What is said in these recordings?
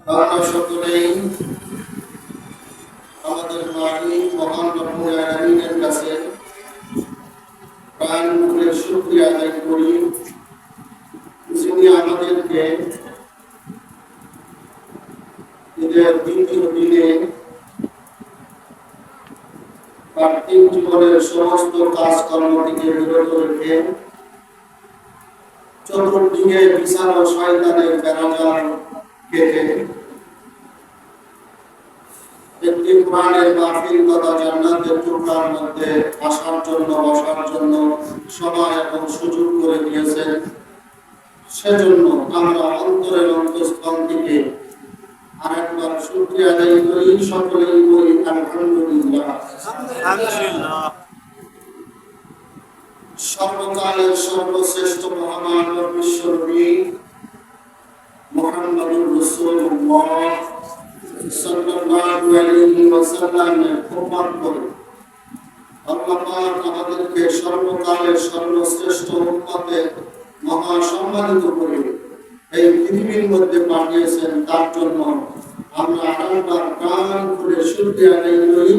আমরা সকলেই আমাদের মালিক মহান রব্বুল আলামিনের কাছে প্রাণ খুলে শুকরিয়া আদায় করি, যিনি আমাদেরকে ঈদের দ্বিতীয় দিনে পার্থিব জীবনের সমস্ত কাজকর্ম থেকে বিরত রেখে চতুর্দিকে বিছানো শয়তানের বেড়াজাল কেটে একটি কোরআনের মাহফিল তথা জান্নাতের টুকরার মধ্যে আসার জন্য বসার জন্য সময় এবং সুযোগ করে দিয়েছেন। সেজন্য আমরা অন্তরের অন্তঃস্থল থেকে আরেকবার শুকরিয়া আদায় করি, সকলেই বলি আলহামদুলিল্লাহ। সর্বকালের সর্বশ্রেষ্ঠ মহান বিশ্বনবী মুহাম্মদুর রাসূলুল্লাহ সাল্লাল্লাহু আলাইহি ওয়াসাল্লামের উম্মত করে আল্লাহ পাক আমাদেরকে সর্বকালের সর্বশ্রেষ্ঠ উম্মতে মহা সম্মানিত করে এই পৃথিবীর মধ্যে পাঠিয়েছেন। তার জন্য আমরা আরেকবার প্রাণ খুলে শুকরিয়া আদায় করি,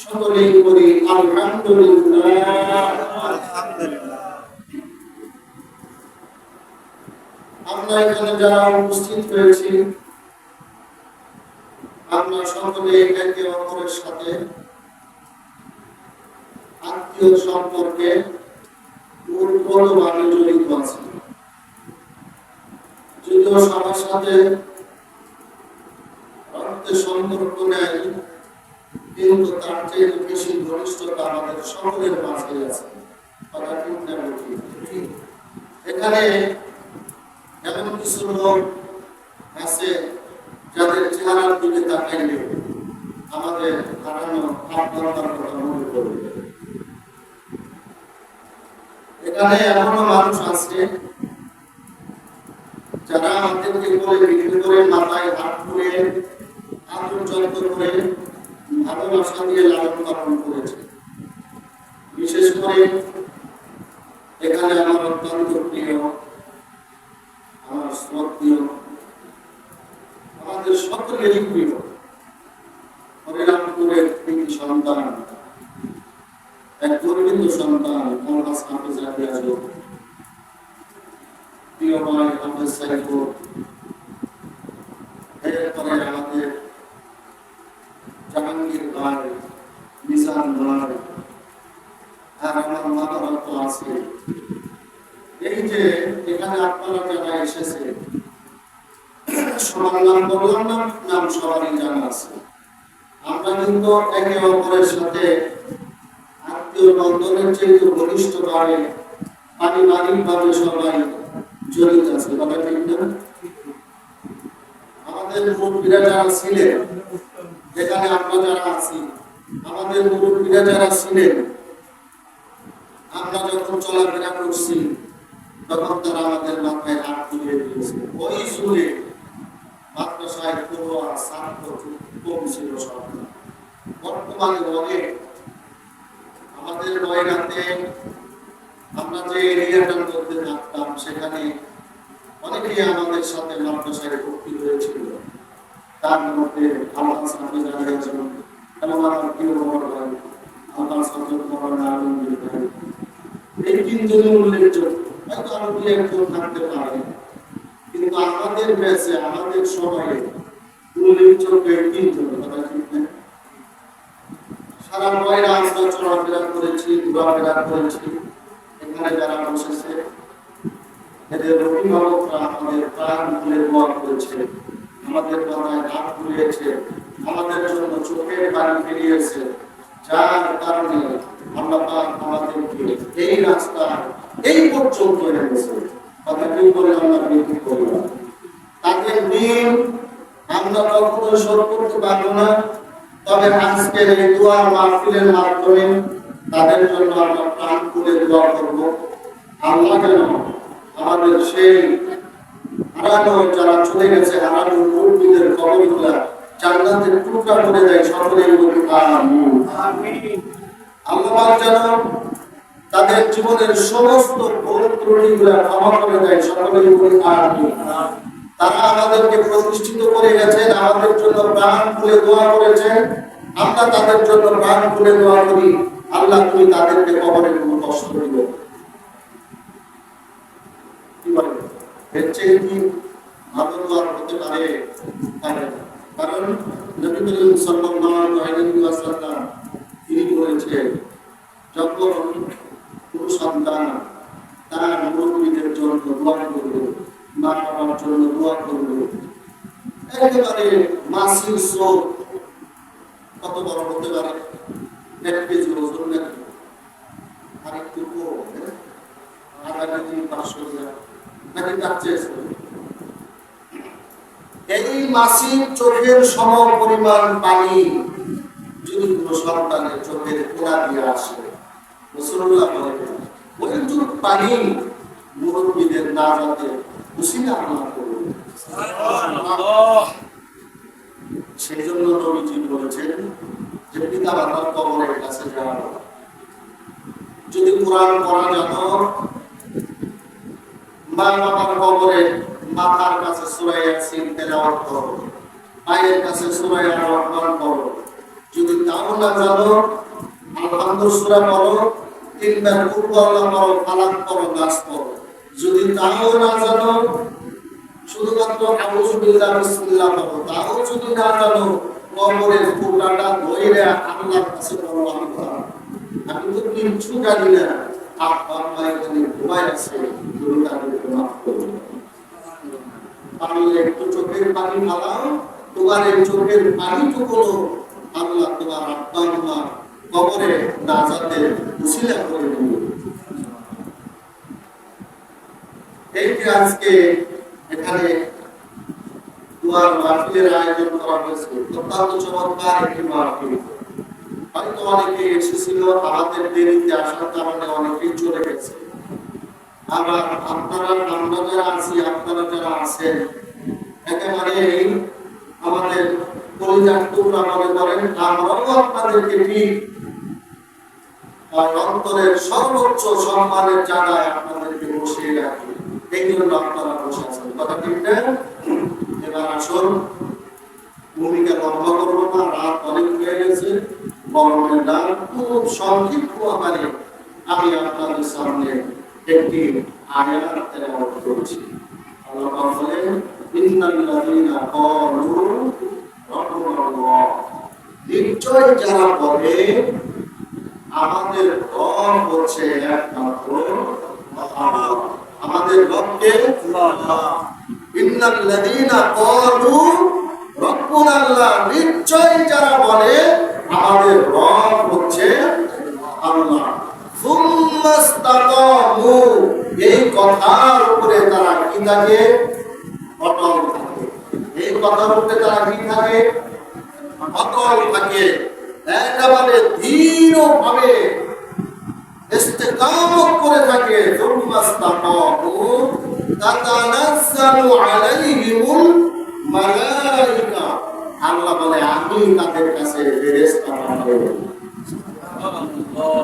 সকলেই করি আলহামদুলিল্লাহ। আমরা এখানে যারা উপস্থিত হয়েছি, আমরা সকলে একে অপরের সাথে আত্মীয় সম্পর্কে ওতপ্রোতভাবে জড়িত আছি। যদিও সবার সাথে রক্তের সম্পর্ক নেই, কিন্তু তার চেয়ে বেশি ঘনিষ্ঠতা আমাদের সকলের মাঝে আছে। কথা ঠিক না ঠিক? এখানে এমন কিছু লোক আছে যাদের চেহারার দিকে তাকাইলে আমাদের হারানো আপনার কথা মনে পড়বে। এখানে এমনও মানুষ আছে যারা আমাদেরকে বলে বিক্রি করে মাথায় হাত তুলে আদর যত্ন করে ভালোবাসা দিয়ে লালন পালন করেছে। বিশেষ করে এখানে আমার অত্যন্ত প্রিয়, আমার শ্রদ্ধেয়, আমাদের সকলেরই প্রিয় হরিরামপুরের তিন সন্তান, এক গর্বিত সন্তান আলহাজ হাফেজ রাবিয়া আজম, প্রিয় ভাই হাফেজ সাইফুর, এরপরে আমাদের জাহাঙ্গীর ভাই, মিজান ভাই, আর আমার মাতারা তো আছে। এই যে এখানে আপনারা যারা এসেছে, সবার নাম বললাম না, নাম সবারই জানা আছে। আমরা কিন্তু একে অপরের সাথে আত্মীয় বন্ধনের চেয়ে ঘনিষ্ঠভাবে পারিবারিকভাবে সবাই জড়িত আছে। কথা ঠিক না? আমাদের মুরব্বীরা যারা ছিলেন, যেখানে আমরা যারা আছি, আমাদের মুরব্বীরা যারা ছিলেন, আমরা যখন চলাফেরা করছি তখন তারা আমাদের মাথায় হাত তুলে দিয়েছে। ওই সুরে মাদ্রাসায় পড়ুয়া ছাত্র কম ছিল সব। বর্তমানে অনেক আমাদের নয়রাতে আমরা যে এরিয়াটার মধ্যে থাকতাম, সেখানে অনেকেই আমাদের সাথে মাদ্রাসায় ভর্তি হয়েছিল। তার মধ্যে আলহাজ হাফেজ রাবিয়া আজম এবং আমার প্রিয় বড় ভাই আলহাজ হযরত মাওলানা আলমগীর ভাই, এই তিনজনের উল্লেখযোগ্য। হয়তো আরো দুই একজন থাকতে পারে, কিন্তু আমাদের ব্যাচে আমাদের সময়ে উল্লেখযোগ্য এই তিনজন। কথা ঠিক না? সারা নয়রা আমরা চলাফেরা করেছি, ঘোরাফেরা করেছি। এখানে যারা বসেছে এদের অভিভাবকরা আমাদের প্রাণ খুলে দোয়া করেছে, আমাদের মাথায় হাত বুলিয়েছে, আমাদের জন্য চোখের পানি ফিরিয়েছে, যার কারণে আল্লাহ পাক আমাদেরকে এই রাস্তা এই পর্যন্ত এনেছে। কথা কি বলে আমরা বিক্রি করি না, তাদের দিন আমরা কখনো শোধ করতে পারবো না। তবে আজকের এই দোয়ার মাহফিলের মাধ্যমে তাদের জন্য আমরা প্রাণ খুলে দোয়া করবো। আল্লাহ যেন আমাদের সেই হারানো, যারা চলে গেছে, হারানো মুরব্বীদের কবরগুলা জান্নাতের টুকরা করে দেয়। সকলেই বলি আমিন। আল্লাহ যেন তাদের জীবনের সমস্ত ভুল ত্রুটিগুলা ক্ষমা করে দেয়। সকলেই বলি আমিন। তারা আমাদেরকে প্রতিষ্ঠিত করে গেছেন, আমাদের জন্য প্রাণ খুলে দোয়া করেছেন। আমরা তাদের জন্য প্রাণ খুলে দোয়া করি, আল্লাহ তুমি তাদেরকে কবরে কোনো কষ্ট দিও কি বলে, এর চেয়ে কি ভালো দোয়া হতে পারে? কারণ নবী করিম সাল্লাল্লাহু আলাইহি ওয়াসাল্লাম তিনি বলেছেন, যখন কোনো সন্তান তার মুরব্বীদের জন্য দোয়া করবে, মা বাবার জন্য দোয়া করবে, একেবারে মাসির চোখ কত বড় হতে পারে, 1 কেজি ওজন নাকি, আরেকটু কম, আধা কেজি 500 গ্রাম নাকি তার চেয়ে ছোট। এই মাসির চোখের সম পরিমাণ পানি যদি কোনো সন্তানের চোখের কোনা দিয়ে আসে, রাসূলুল্লাহ বলেন ওইটুকু পানি মুরব্বীদের নাজাতে উসিলা আল্লাহ করবে। সুবহানাল্লাহ। সেই জন্য নবীজি বলেছেন যে পিতা মাতার কবরের কাছে যাও, যদি কোরআন পড়া জানো, মা বাবার কবরে মাথার কাছে সূরা ইয়াসিন তেলাওয়াত করো, পায়ের কাছে সূরা আর-রহমান পড়ো, যদি তাও না জানো আল-হামদ সূরা পড়ো, 3 বার কুল আল্লাহ পড়ো, ফালাক পড়ো, নাস পড়ো, যদি তাও না জানো শুধুমাত্র আউযু বিল্লাহি বিসমিল্লাহ পড়ো, তাও যদি না জানো কবরের ফুলটা ধরে আল্লাহর কাছে বলো, আল্লাহ আমি তো কিছু জানি না, আপনার মায়ের ঘুমায় আছে, তুমি তাদেরকে মাফ করুন। পারলে একটু চোখের পানি ঢালাও, তোমার এই চোখের পানিটুকু আল্লাহ তোমার আব্বা আম্মা কবরে নাজাতের উসিলা করে দিবে। এই যে আজকে এখানে দুয়ার মাহফিলের আয়োজন করা হয়েছে, অত্যন্ত চমৎকার একটি মাহফিল। হয়তো অনেকে এসেছিল, আমাদের দেরিতে আসার কারণে অনেকেই চলে গেছে। আবার আপনারা, আমরা যারা আছি, আপনারা যারা আছেন, একেবারে আমাদের কলিজার টুকরা মনে করেন, আমরাও আপনাদেরকে ঠিক অন্তরের সর্বোচ্চ সম্মানের জায়গায় আপনাদেরকে বসিয়ে রাখি। এই জন্য আপনারা বসে আছেন, কথা ঠিক না? এবার আসুন, ভূমিকা লম্বা করবো না, রাত অনেক হয়ে গেছে, গরমের ডাল খুব সংক্ষিপ্ত আকারে আমি আপনাদের সামনে একটি আয়াত তেলাওয়াত করছি। আল্লাহ বলেন, ইন্নাল্লাযীনা ক্বালু রাব্বুনাল্লাহ, নিশ্চয় যারা বলে আমাদের রব হচ্ছে একমাত্র আল্লাহ, আমাদের রবকে আল্লাহ। ইন্নাল্লাযীনা ক্বালু রাব্বুনাল্লাহ, নিশ্চয় যারা বলে আমাদের রব হচ্ছে আল্লাহ, সুম্মাস্তাকামু, এই কথার উপরে তারা কি থাকে? অটল থাকে। এই কথার উপরে তারা কি থাকে? অটল থাকে, একেবারে দৃঢ়ভাবে ইস্তেকামত করে থাকে। সুম্মাস্তাকামু তাতানাজ্জালু আলাইহিমুল মালাইকা, আল্লাহ বলে আমি তাদের কাছে ফেরেশতা পাঠাবো। সুবহানাল্লাহ।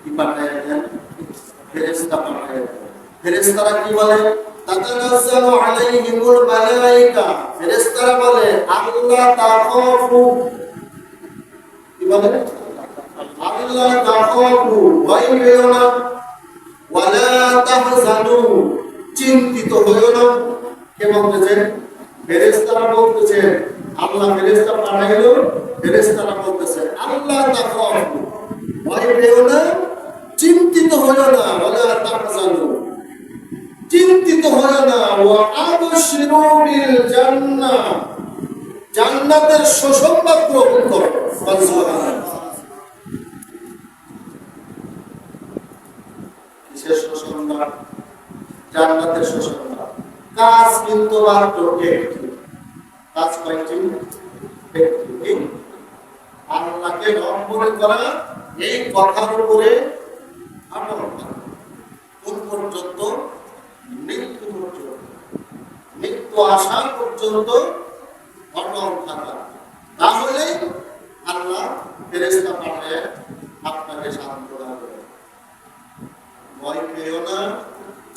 কি পাঠাবেন? ফেরেশতা পাঠাবেন। ফেরেশতারা কি বলে? তাতানাজ্জালু আলাইহিমুল মালাইকা, ফেরেশতারা বলে আল্লাহ তাখাফু, কি বলে? আল্লাহ তাখাফু, ভয় পেও না, ওয়ালা তাহজানু, চিন্তিত হইও না। কে বলতেছেন? ফেরেশতারা বলতেছে, আল্লাহ ফেরেশতা পাঠাইলো, ফেরেশতারা বলতেছে আল্লাহ তাখাফু, ভয় পেও না, চিন্তিত হইও না, ওয়ালা তাহজানু, চিন্তিত হইও না, ওয়া আবশিরু বিল জান্নাহ, জান্নাতের সুসংবাদ গ্রহণ করো। সুবহানাল্লাহ। কিসের সুসংবাদ? জান্নাতের সুসংবাদ। কাজ কিন্তু মাত্র একটি। কাজ কয়টি? একটি। আল্লাহকে রব মনে করা, এই কথার উপরে আমল করা। কোন পর্যন্ত? মৃত্যু পর্যন্ত, মৃত্যু আসা পর্যন্ত অটল থাকা। তাহলে আল্লাহ ফেরেশতা পাঠিয়ে আপনাকে সান্ত্বনা দেবে। ভয় পেও না,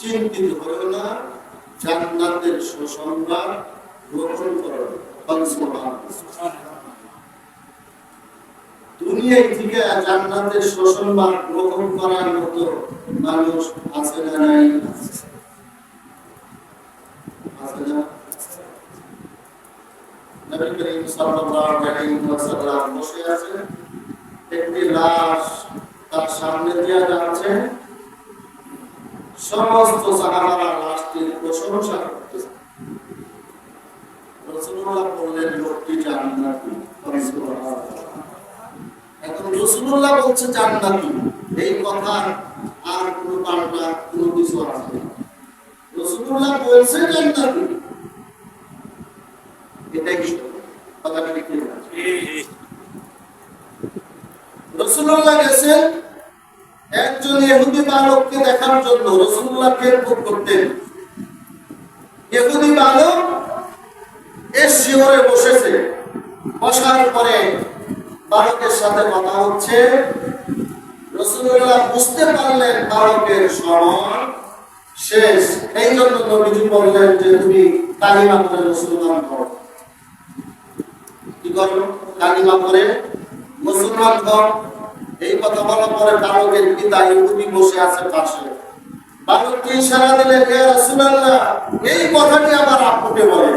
চিন্তিত হইও না, জান্নাতের সুসংবাদ গ্রহণ করবে। দুনিয়ায় থেকে জান্নাতের সুসংবাদ গ্রহণ করার মতো মানুষ আছে না নাই? আছে না? নবী করিম সাল্লাল্লাহু আলাইহি ওয়াসাল্লাম বসে আছেন, একটি লাশ তার সামনে দিয়ে যাচ্ছে, সমস্ত সাহাবারা লাশটির প্রশংসা করতেছে। রাসূলুল্লাহ বললেন, লোকটি জান্নাতি। এখন রাসূলুল্লাহ বলছে জান্নাতি, এই কথা আর কোনো পাল্টা কোনো কিছু আছে না। রাসূলুল্লাহ বলছে জান্নাতি, এটাই কি কথাটা ঠিক না? রাসূলুল্লাহ গেছেন একজন ইহুদি বালককে দেখার জন্য। রাসূলুল্লাহকে খুব করতেন, ইহুদি বালক এর শিহরে বসেছে, বসার পরে বালকের সাথে কথা হচ্ছে। রাসূলুল্লাহ বুঝতে পারলেন বালকের সময় শেষ, এই জন্য নবীজি বললেন যে তুমি কালিমা পড়ে মুসলমান হও। কি করো? কালিমা পড়ে মুসলমান হও। এই কথা বলার পরে বালকের পিতা ইহুদি বসে আছে পাশে। বালককে ইশারা দিলেন, হে রাসূলুল্লাহ, এই কথাটি আমার আপুকে বলে।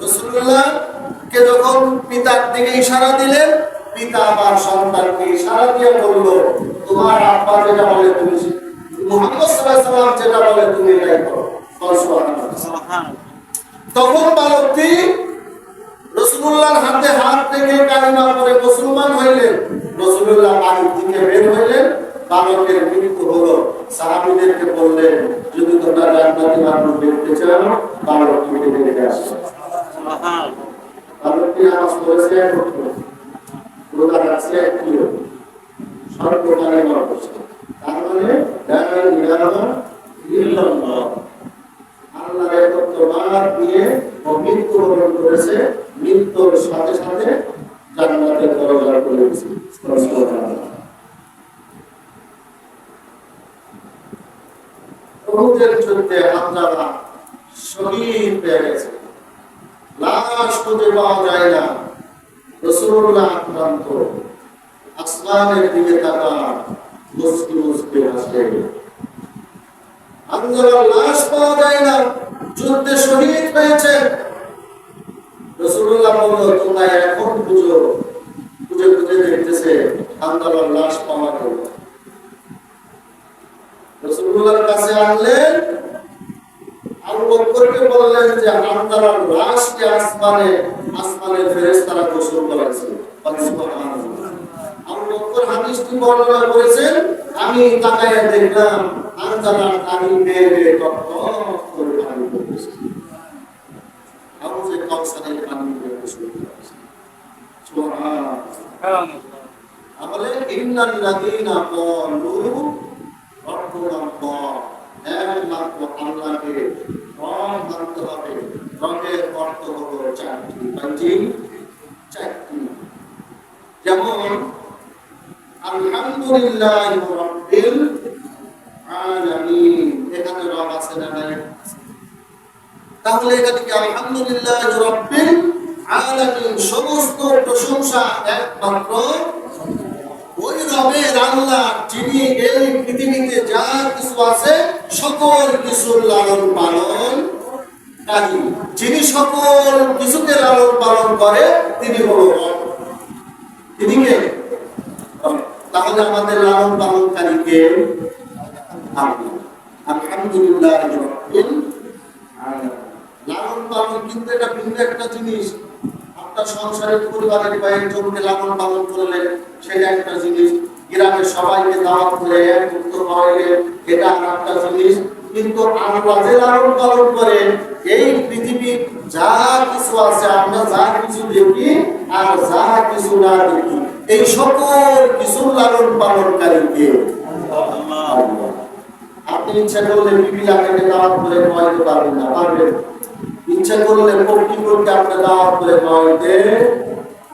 রাসূলুল্লাহ কে যখন পিতার দিকে ইশারা দিলেন, পিতা আবার সন্তানকে ইশারা দিয়ে বলল, তোমার আব্বা যেটা বলে তুমি, মুহাম্মদ সাল্লাল্লাহু আলাইহি ওয়াসাল্লাম যেটা বলে তুমি এটাই করো। সুবহানাল্লাহ। তখন বালকটি রাসূলুল্লাহর হাতে হাত রেখে কালিমা পড়ে মুসলমান হইলেন। রাসূলুল্লাহ বাড়ি থেকে বের হইলেন, বালকের মৃত্যু হলো। সাহাবীদেরকে বললেন, যদি তোমরা জান্নাতি মানুষ দেখতে চাও, বালকটিকে দেখে আসো। সুবহানাল্লাহ। বালকটি নামাজ পড়েছে, রোজা রাখছে, একটিও সর্বকালে করছে। তার মানে লা ইলাহা ইল্লাল্লাহ, আল্লাহর একত্ববাদ নিয়ে মৃত্যুবরণ করেছে। মৃত্যুর সাথে সাথে জান্নাতের দরজা খুলে গেছে। উহুদের যুদ্ধে হামজা শহীদ হয়ে গেছে, লাশ খুঁজে পাওয়া যায় না। রাসূলুল্লাহ আক্রান্ত, আসমানের দিকে তাকান, মুসকি মুসকি হাসে। হামজার লাশ পাওয়া যায় না, যুদ্ধে শহীদ হয়েছে। রাসূলুল্লাহ বলল, তোমরা এখন খুঁজে খুঁজে দেখতেছে হামজার লাশ পাওয়া গেল। রাসূলুল্লাহর কাছে আনলেন, আবু বকরকে বললেন যে হামজার লাশকে আসমানের ফেরেশতারা গোসল করাচ্ছে। সুবহানাল্লাহ। আবু বকর হাদিসটি বর্ণনা করেছেন, আমি তাকায়া দেখলাম হামজার পানি বেয়ে টপ করে পানি পড়ছে। আবু যে কাউসারের পানি বেয়ে গোসল করাচ্ছে। সুবহানাল্লাহ। আমলে ইন্নাল লাযীনা ক্বালু রাব্বুনাল্লাহ, একমাত্র আল্লাহকে রব মানতে হবে। রবের অর্থ হলো চারটি। যেমন আলহামদুলিল্লাহি রাব্বিল আলামিন, এখানে রব আছে না নাই? তাহলে এখানে কি আলহামদুলিল্লাহি রাব্বিল আলামিন, সমস্ত প্রশংসা একমাত্র ওই রবের, আল্লাহ, যিনি এই পৃথিবীতে যা কিছু আছে সকল কিছুর লালন পালন, যিনি সকল কিছুকে লালন পালন করে, তিনি হলো রব। তিনি কে? তাহলে আমাদের লালন পালনকারী কে? আলহামদুলিল্লাহ রাব্বিল আলামিন। লালন পালন কিন্তু এটা ভিন্ন একটা জিনিস। আপনার সংসারের পরিবারের কয়েকজনকে লালন পালন করলেন, সেটা একটা জিনিস। গ্রামের সবাইকে দাওয়াত করে একত্র করাইলেন, এটা আর একটা জিনিস। কিন্তু আল্লাহ যে লালন পালন করেন, এই পৃথিবীর যা কিছু আছে, আমরা যা কিছু দেখি আর যা কিছু না দেখি, এই সকল কিছু লালন পালনকারী কে? আল্লাহ। আপনি ইচ্ছা করলে বিবিলাকে দাওয়াত করে খাওয়াইতে পারবেন না, পারবেন? ইচ্ছা করলে পক্ষী করতে আপনি দাওয়াত করে খাওয়াইতে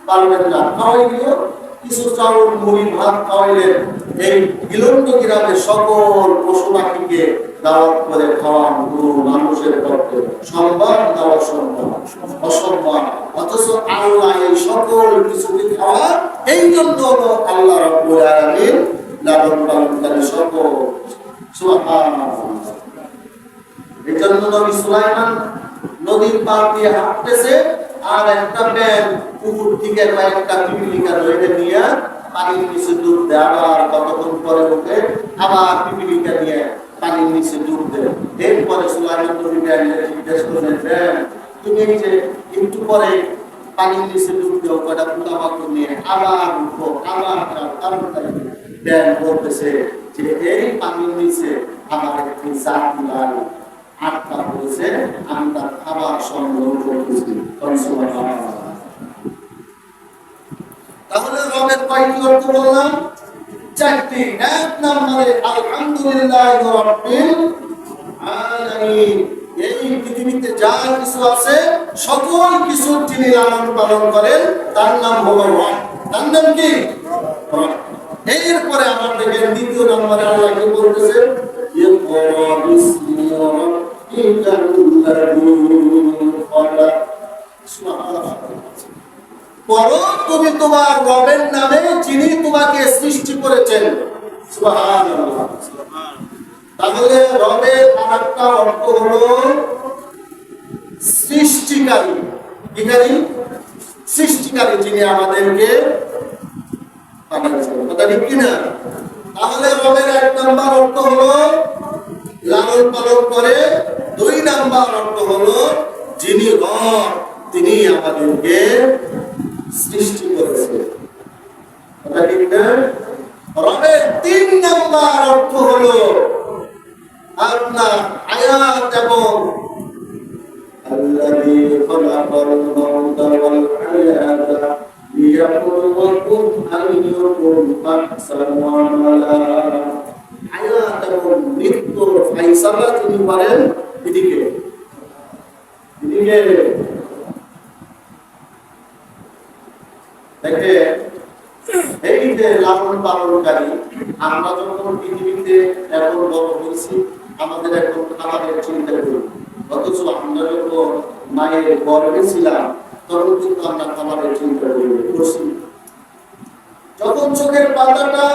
পারবেন না। খাওয়াইলেও কিছু চাউল, মুড়ি, ভাত খাওয়াইলেন। এই গিলন্দ গ্রামের সকল পশু পাখিকে দাওয়াত করে খাওয়ান কোনো মানুষের পক্ষে সম্মান দেওয়া সম্মান অসম্মান, অথচ আল্লাহ এই সকল কিছুকে খাওয়া এই জন্য আল্লাহ রাব্বুল আলামিন লালন পালনকারী সকল সুবহানাল্লাহ। এই জন্য নবী সুলাইমান নদীর পার দিয়ে হাঁটতেছে, আর একটা ব্যাঙ পুকুর থেকে কয়েকটা পিপিলিকা ধরে নিয়ে পানির নিচে ডুব দেয়, আবার কতক্ষণ পরে উঠে আবার পিপিলিকা নিয়ে পানির নিচে ডুব দেয়। এরপরে সুলাইমান নবী ব্যাঙকে জিজ্ঞেস করলেন, ব্যাঙ তুমি এই যে একটু পরে পানির নিচে ডুব দেও কয়টা পোকামাকড় নিয়ে, আবার উঠো আবার ব্যাঙ বলতেছে যে এই পানির নিচে আমার একটি জাতি লাল আটকা পড়েছে, আমি তার খাবার সংগ্রহ করতেছি। তাহলে রবের কয়টি অর্থ বললাম? চারটি। এক নম্বরে আলহামদুলিল্লাহ রাব্বিল আলামিন, এই পৃথিবীতে যা কিছু আছে সকল কিছু যিনি লালন পালন করেন তার নাম হলো রব। তার নাম কি? রব। এরপরে আমার দেখেন দ্বিতীয় নম্বরে আল্লাহ কি বলতেছে, ইকরা বিসমি রাব্বিকাল্লাযী খালাক। সুবহানাল্লাহ। পড়ো তুমি তোমার রবের নামে যিনি তোমাকে সৃষ্টি করেছেন। সুবহানাল্লাহ। তাহলে রবের আরেকটা অর্থ হলো সৃষ্টিকারী। কি সৃষ্টিকারী, যিনি আমাদেরকে বানিয়েছেন। কথা ঠিক কিনা? তাহলে রবের এক নাম্বার অর্থ হলো লালন পালন করে, দুই নাম্বার অর্থ হলো যিনি রব তিনি আমাদেরকে সৃষ্টি করেছে। কথা ঠিক না? রবের তিন নাম্বার অর্থ হলো আপনার হায়াত এবং আল্লাযী খালাকাল মাউতা ওয়াল হায়াতা লিয়াবলুয়াকুম আইয়ুকুম আহসানু আমালা। হায়াত এবং মৃত্যুর ফায়সালা যিনি করেন, এদিকে দেখে এই যে লালন পালনকারী, আমরা যখন পৃথিবীতে এখন বড় হয়েছি আমাদের এখন খাবারের চিন্তা করি, অথচ আমরা যখন মায়ের গর্ভে ছিলাম তখন কিন্তু আমরা খাবারের চিন্তা করছি। যখন চোখের পাতাটা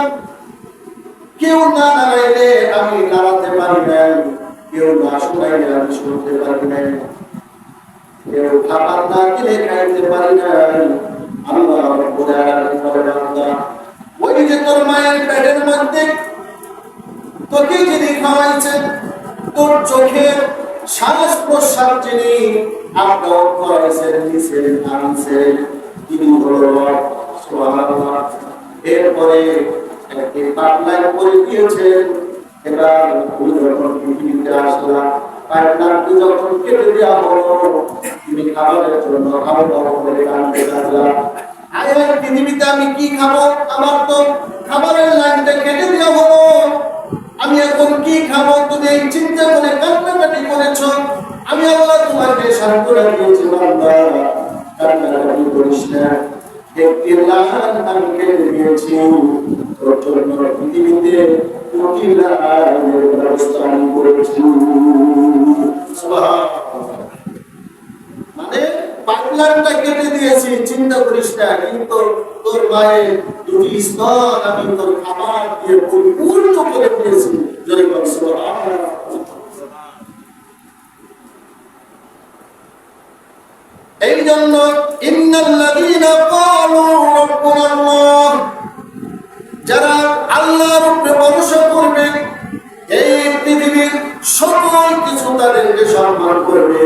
কেউ না নাড়াইলে আমি নাড়াতে পারি নাই, কেউ না শোনাইলে আমি শুনতে পারি নাই, কেউ খাবার না দিলে খাইতে পারি নাই। আল্লাহ রাব্বুল আলামিন বলেন, ওই যে তোর মায়ের পেটের মধ্যে তোকে যিনি খাওয়াইছেন, তোর চোখের শ্বাস প্রশ্বাস যিনি আপডাউন করাইছেন, নিছেন আনছেন, তিনি হলো সুবহানাল্লাহ। এরপরে একটি পাতলায় করে দিয়েছেন। এবার তুমি যখন পৃথিবীতে আসলা, পাতলাটি যখন কেটে দেওয়া হলো, তুমি খাবারের জন্য খাবার করে কাঁদতে লাগলা। আয়ার পৃথিবীতে আমি কি খাবো? আমার তো খাবারের লাইনটা কেটে দেওয়া হলো, আমি এখন কি খাবো? তুমি এই চিন্তা করে কান্নাকাটি করেছ। আমি আল্লাহ তোমাকে সান্ত্বনা দিয়েছি, বান্দা কান্নাকাটি করিস না, একটি লাল আমি কেটে দিয়েছি, তোর জন্য পৃথিবীতে কোটি লালের ব্যবস্থা আমি করেছি। মানে পাতলাটা কেটে দিয়েছি, চিন্তা করিস না, কিন্তু তোর মায়ের দুটি স্তন আমি তোর খাবার দিয়ে পরিপূর্ণ করে দিয়েছি। এই জন্য ইন্নাল্লাযীনা ক্বালু রাব্বুনাল্লাহ, যারা আল্লাহর উপরে ভরসা করবে এই পৃথিবীর সকল কিছু তাদেরকে সম্মান করবে।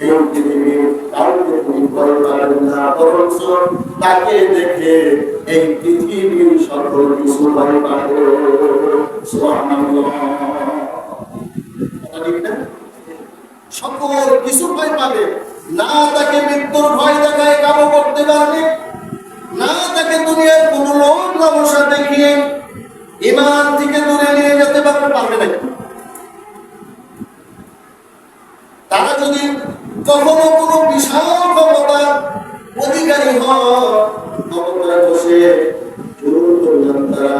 এই পৃথিবীর কাউকে তুমি ভয় পাবেন না, বরঞ্চ তাকে দেখে এই পৃথিবীর সকল কিছু ভয় পাবে। সুবহানাল্লাহ। সকল কিছু ভয় পাবে না, তাকে মৃত্যুর ভয় দেখায় কাবু করতে পারবে না, তাকে দুনিয়ার কোন লোক লালসা দেখিয়ে ঈমান থেকে দূরে নিয়ে যেতে পারবে না। তারা যদি কখনো কোনো বিশাল ক্ষমতার অধিকারী ক্ষমতায় বসে জোর করলাম, তারা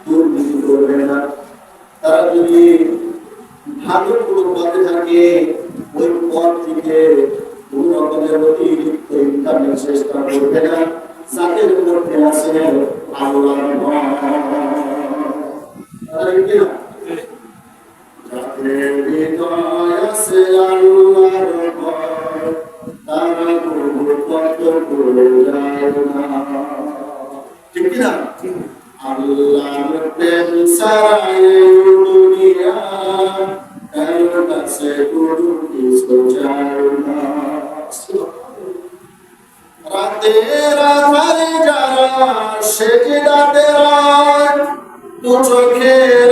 দুর্নীতি করবে না। তারা যদি ভালো কোনো পথে থাকে ওই পথ থেকে কোন রকমের অতিরিক্ত ইন্টারনেট চেষ্টা করবে না। যাদের মধ্যে আছে আল্লাহর ভয়, যাদের হৃদয় আছে আল্লাহর ভয়, তারা কোনো পথ ভুলে যায় না। ঠিক কিনা? আল্লাহর প্রেম ছাড়া এই দুনিয়া কারো কাছে কোনো কিছু যায় না। রাতের আধারে যারা সেজদাতে রয়, দু চোখের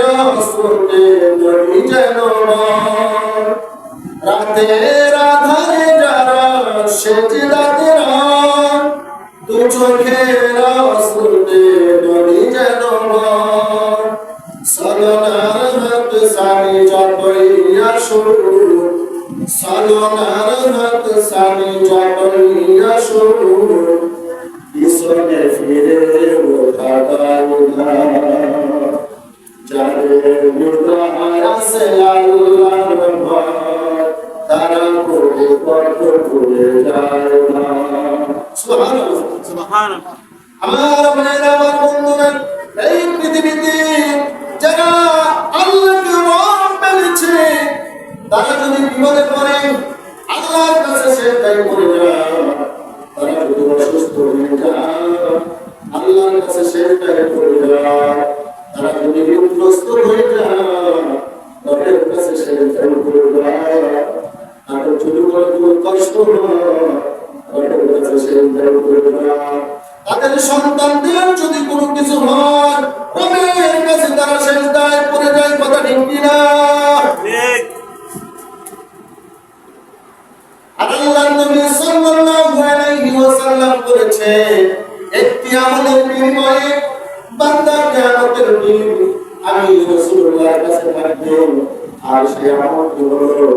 স্রোতে নদী যেন বয়। রাতের আধারে যারা সেজদাতে রয়, দু চোখের স্রোতে নদী যেন বয়। সাধনার হাত সানি যতই আসুক, সাধনার হাত সানি যতই আসুক, পিছনে ফিরে ওঠা যায় না। যাদের হৃদয় আছে আল্লাহর ভয়, তারা কোনো পথ ভুলে যায় না। সুবহানাল্লাহ, সুবহানাল্লাহ। আমার ভাইরা, আমার বন্ধুরা, এই পৃথিবীতে যারা আল্লাহকে রব মেনেছে, তারা যদি বিপদে পড়ে আল্লাহর কাছে সেজদায় পড়ে যায়, তারা যদি অসুস্থ হয়ে যায় আল্লাহর কাছে সেজদায় পড়ে যায়, তারা যদি ঋণগ্রস্ত হয়ে যায় তাদের কাছে সেজদায় পড়ে যায়, তাদের যদি কোনো কষ্ট হয় তাদের কাছে সেজদায় পড়ে যায়, তাদের সন্তানদের যদি কোনো কিছু হয় রবের কাছে তারা সেজদায় পড়ে যায়। কথা ঠিক কিনা? ঠিক। আল্লাহর নবী সাল্লাল্লাহু আলাইহি ওয়াসাল্লাম বলেছে, একটি আমলের বিনিময়ে বান্দা কিয়ামতের দিন আমি রাসূলুল্লাহর কাছে থাকবো, আর সেই আমলটি হলো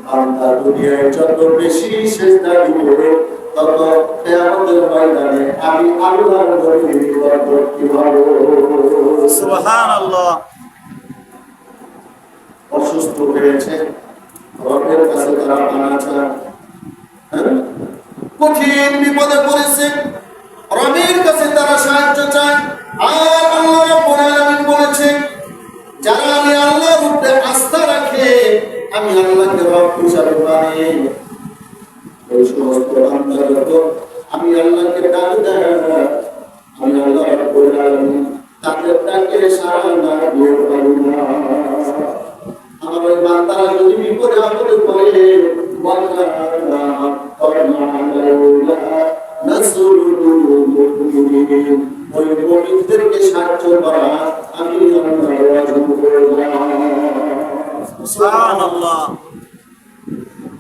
বান্দা দুনিয়ায় যত বেশি সেজদা দিবে তত কিয়ামতের ময়দানে আমি আল্লাহর নবীর নিকটবর্তী হব। সুবহানাল্লাহ। অসুস্থ হয়েছে, রবের কাছে তারা পানা চায়, কঠিন বিপদে পড়েছে, রবের কাছে তারা সাহায্য চায়। আর আল্লাহ রাব্বুল আলামিন বলেছেন, যারা আমি আল্লাহর উপরে আস্থা রাখে, আমি আল্লাহকে রব হিসাবে মানি, ওই সমস্ত বান্দা যখন আমি আল্লাহকে ডাক দেয়, আমি আল্লাহ রাব্বুল আলামিন তাদের ডাকে সাড়া না দিয়ে পারি না। আমার ওই বান্দারা যদি বিপদে আপদে পড়ে, ওই মুমিনদেরকে সাহায্য করা আমি আল্লাহর ওয়াজিব করে দিলাম। সুবহানাল্লাহ।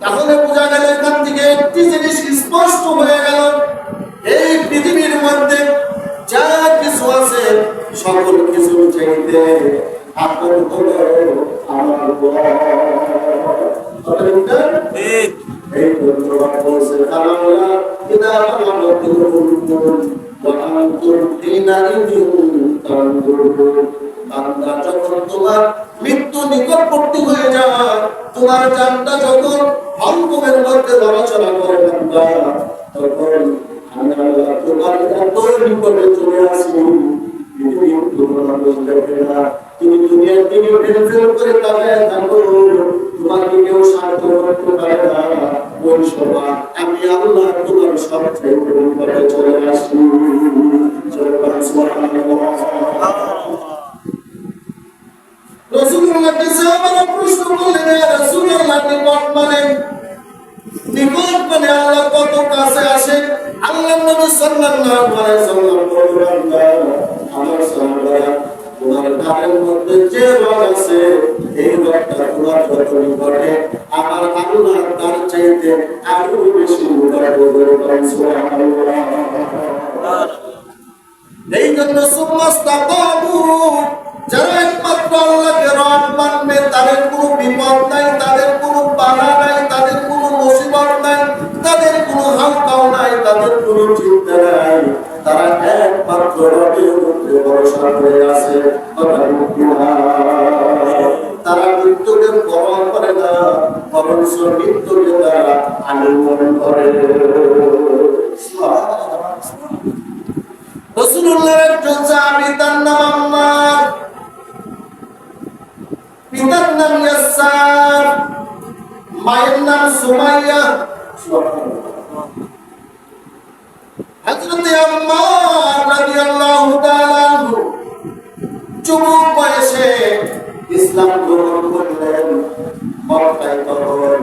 তাহলে বোঝা গেল এখান থেকে একটি জিনিস স্পষ্ট হয়ে গেল, এই পৃথিবীর মধ্যে যা কিছু আছে সকল কিছু চাইতে আপন হলো আমার ঠিক। এই ধন্যবাদ বলছে আল্লাহ, ইদা আমাতুকুম ওয়া আনতুম হিনাইযিন তানজুরুন। বান্দা যখন তোমার মৃত্যু নিকটবর্তী হয়ে যায়, তোমার জানটা যখন অন্তরের মধ্যে নড়াচড়া করে বান্দা, তখন আমি আল্লাহ তোমার এত নিকটে চলে আসি, তুমি দুনিয়ার দিকে ফেল করে তাকায় থাকো, তোমাকে কেউ সাহায্য করতে পারে না। ওই সময় আমি আল্লাহ তোমার সব থেকে নিকটে চলে আসি। রাসূলুল্লাহকে সাহাবারা প্রশ্ন করলেন, ইয়া রাসূলুল্লাহ, নিকট মানে আল্লাহ কত কাছে আসে? আল্লাহর নবী সাল্লাল্লাহু আলাইহি ওয়াসাল্লাম বললেন, আমার সাহাবারা, তোমার ঘরের মধ্যে যে রোগ আছে এই রোগটা তোমার যত নিকটে, আমার আল্লাহ তার চাইতে আরো বেশি নিকটে। সুবহানাল্লাহ। এই জন্য সুবহানাল্লাহ, যারা একমাত্র আল্লাহকে রব মানবে তাদের কোনো বিপদ নাই, তাদের কোনো বাধা নাই, তাদের কোনো মুসিবত নাই, তাদের কোনো হালকাও নাই, তাদের কোনো চিন্তা নাই, তারা একমাত্র রবের উপরে ভরসা করে আছে। তারা মৃত্যুকে বরণ আগমন করে। রাসূলুল্লাহর একজন সাহাবী, তার নাম আম্মার, পিতার নাম ইয়াসার, মায়ের নাম সুমাইয়া। হযরত আম্মার রাদিয়াল্লাহু তাআলা আনহু যুবক বয়সে ইসলাম গ্রহণ করলেন। মক্কায় তখন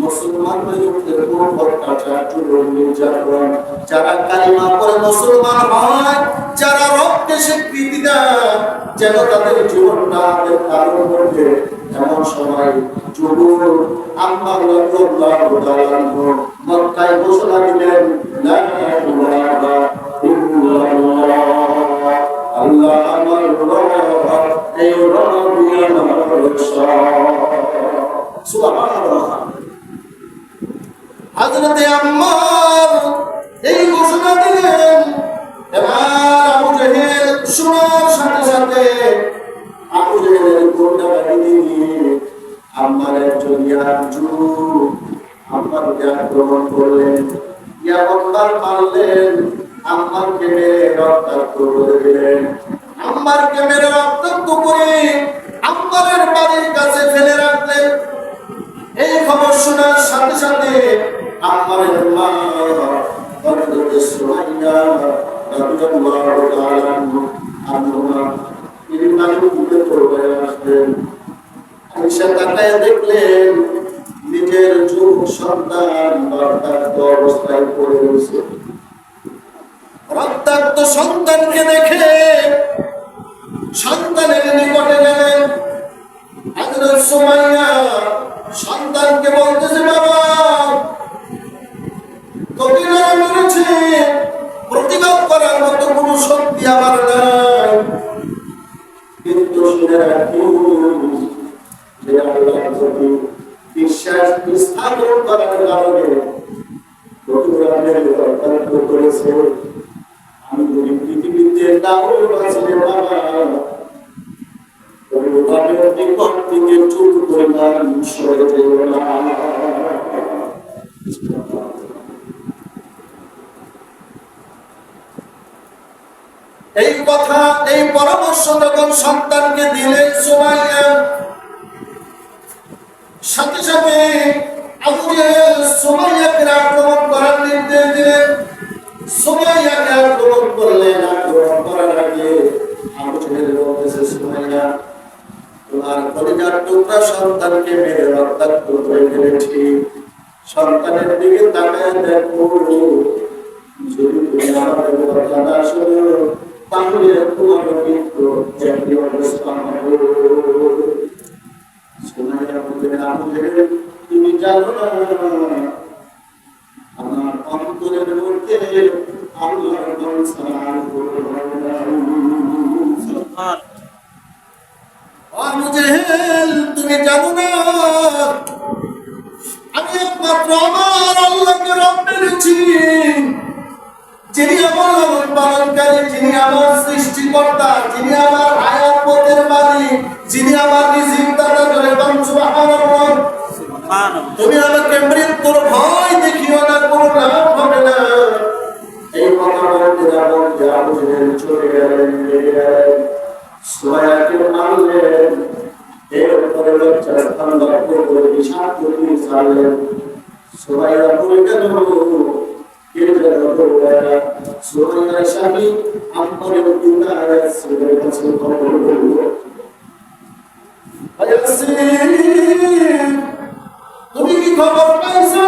মুসলমানদের উপরে খুব অত্যাচার, জুলুম, নির্যাতন। যারা কালিমা পড়ে মুসলমান হয়, যারা রক্তে স্বীকৃতি দেয়, যেন তাদের জীবনটা কারণ করবে, এমন সময় যুবক আম্মার রাদিয়াল্লাহু তাআলা আনহু মক্কায় ঘোষণা দিলেন, লা ইলাহা ইল্লাল্লাহ, আল্লাহ আমার রব, এই রবই আমার সুবহানাল্লাহ। হযরত আম্মার এই ঘোষণা দিলেন। এবার আবু জেহেল শোনার সাথে সাথে আবু জেহেলের গোটা বাহিনী নিয়ে আম্মারের জমিয়ার যুবক আম্মারকে আক্রমণ করলেন। ইয়ামতার মারলেন, আম্মারকে মেরে রক্তাক্ত করে দিলেন। আম্মারকে মেরে রক্তাক্ত করে আম্মারের বাড়ির কাছে ফেলে রাখলেন। এই খবর শোনার সাথে সাথে আম্মারের মা হযরত সুমাইয়া রাদিয়াল্লাহু তাআলা আনহা তিনি নামে পড়ে আসলেন। আয়েশা তাকায় দেখলেন নিজের যুবক সন্তান রক্তাক্ত অবস্থায় পড়ে রয়েছে। রক্তাক্ত সন্তানকে দেখে সন্তানের নিকটে গেলেন। হযরত সুমাইয়া সন্তানকে বলতেছে, বাবা তোকে যারা মেরেছে প্রতিবাদ করার মতো কোনো শক্তি আমার নাই, কিন্তু শুনে রাখুন যে আল্লাহর প্রতি বিশ্বাস স্থাপন করার কারণে রক্তাক্ত করেছে। আমি যদি পৃথিবীতে নাও বাঁচলে বাবা, নিকট থেকে চুপ করলাম, সরে যেও না। এই কথা, এই পরামর্শ যখন সন্তানকে দিলেন সুমাইয়া, সাথে সাথে আবু জেহেল সুমাইয়াকে আক্রমণ করার নির্দেশ দিলেন। সুমাইয়াকে আক্রমণ করলেন। আক্রমণ করার আগে আবু জেহেল বলতেছে, সুমাইয়া তোমার কলিজার টুকরা সন্তানকে মেরে রক্তাক্ত করে ফেলেছি, সন্তানের দিকে তাকায় দেখো, যদি তুমি আমাদের কথা না শোনো তাহলে তোমার মৃত্যু জাতীয় অবস্থা হবে। সুমাইয়া বললেন, আবু জেহেল তুমি জানো না আমার অন্তরের মধ্যে আল্লাহর নাম ছাড়া আর কোনো ভয় নাই। আবু জেহেল তুমি জানো না আমি একমাত্র আমার আল্লাহকে রব মেনেছি, যিনি আমার লালন পালনকারী, যিনি আমার সৃষ্টিকর্তা, যিনি আমার হায়াত পথের মালিক, যিনি আমার রিজিক দাতা। করে সুবহানাল্লাহ। তুমি আমাকে মৃত্যুর ভয় দেখিও না, কোনো লাভ হবে না। এই কথা বলতে যাবো আবু জেহেল চলে গেলেন, লেগে গেলেন, সুমাইয়াকে মারলেন। এরপরে লজ্জার স্থান লক্ষ্য করে বিষাদ করে ছাড়লেন। সুমাইয়া পড়ে গেল। সুমাইয়ার স্বামী আম্মারের পিতা ইয়াসিরের কাছে খবর দিল, ইয়াসির তুমি কি খবর পাইছো?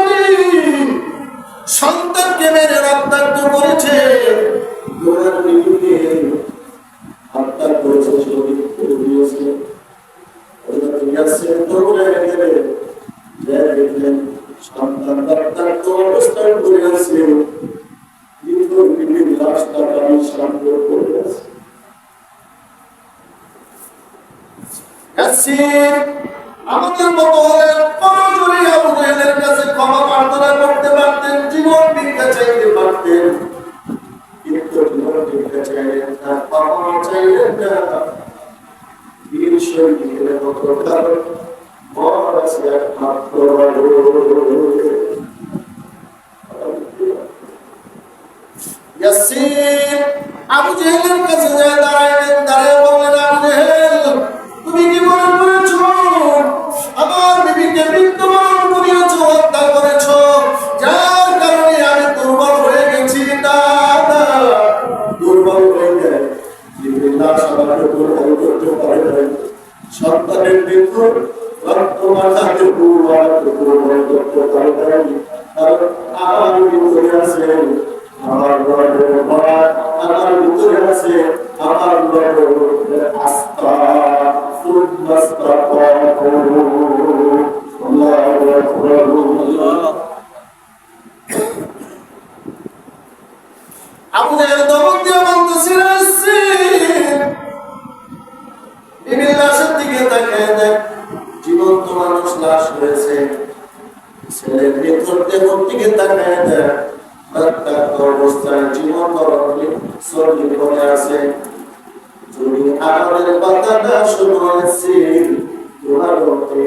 সন্তানকে মেরে রক্তাক্ত করেছে, তোমার বিবিকে হত্যা করেছে, শহীদ করে দিয়েছে। ইয়াসির দৌড়ে গেলেন, দেখলেন সন্তান রক্তাক্ত অবস্থায় পড়ে আছে, বিবির লাশটা পানি সামনে পড়ে আছে। ইয়াসির আমাদের মতো হলে পরজরি আবু জেহেলের কাছে ক্ষমা প্রার্থনা করতে পারতেন, জীবন ভিক্ষা চাইতে পারতেন, কিন্তু জীবন ভিক্ষা চাইলেন না, ক্ষমা চাইলেন না। বীর শহীদের মতো কারণ মর আছে একমাত্র আবু জেহেলের কাছে যায় দাঁড়ায় বললেন, আবু জেহেল, তুমি কি মনে করেছো আমার বিবিকে মৃত্যুবরণ করিয়েছো, হত্যা করেছো, যার কারণে আমি দুর্বল হয়ে গেছি? না, দুর্বল হয়ে যায় দুর্বল করতে পারে না। সন্তানের মৃত্যু রক্ত মাথাকে দুর্বল করতে পারে না। কারণ আমার ভিতরে আছে আমার রবের ভয়, আমার ভিতরে আছে আমার রবের আস্থা। আবু জেহেল দমক দিয়ে বলতেছিলেন, বিবির লাশের দিকে তাকিয়ে দেখ, জীবন্ত মানুষ লাশ হয়েছে। ছেলের ভিতর দেহের দিকে তাকিয়ে দেখ, অবস্থায় জীবন চর্বি করে আছে। যদি আমাদের কথাটা শুনেছি তোমার হবে